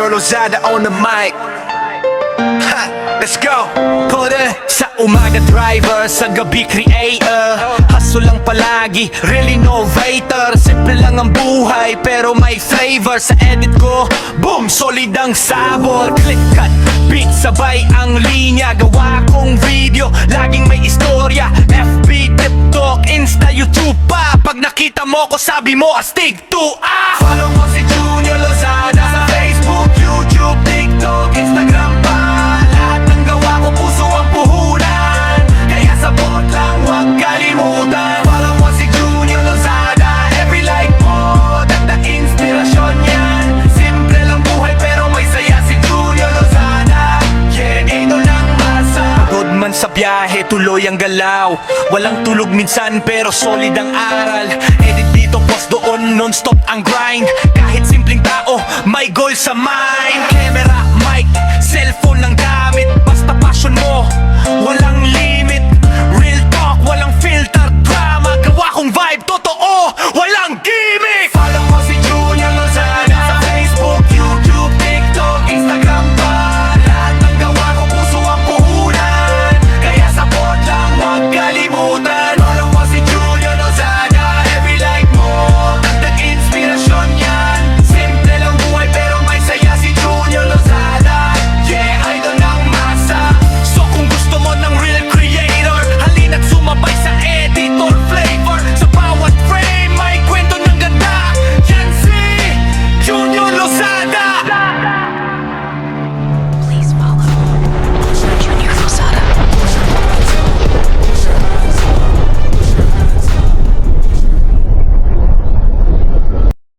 Junior Lozada on the mic. Ha, let's go. Put it. Sa umaga driver, sa gabi creator. Hustle lang palagi, real innovator. Simple lang ang buhay, pero may flavor. Sa edit ko, boom, solid ang sabor. Click, cut, beat, sabay ang linya. Gawa kong video, laging may istorya. FB, TikTok, Insta, YouTube pa. Pag nakita mo ko, sabi mo, astig to Follow mo si Junior Lozada sa Facebook, YouTube, TikTok, Instagram pa. Lahat ng gawa ko, puso ang puhunan. Kaya sabot lang, huwag kalimutan. Follow mo si Junior Lozada. Every like mo, dagdag inspirasyon yan. Simple lang buhay pero may saya si Junior Lozada. Yeah, ito lang masa. Pagod man sa biyahe, tuloy ang galaw. Walang tulog minsan pero solid ang aral. Edit dito, post doon, non-stop ang grind. Kahit simpleng tao, may goal sa mind. Camera, mic, cellphone lang gamit. Basta passion mo, walang limit.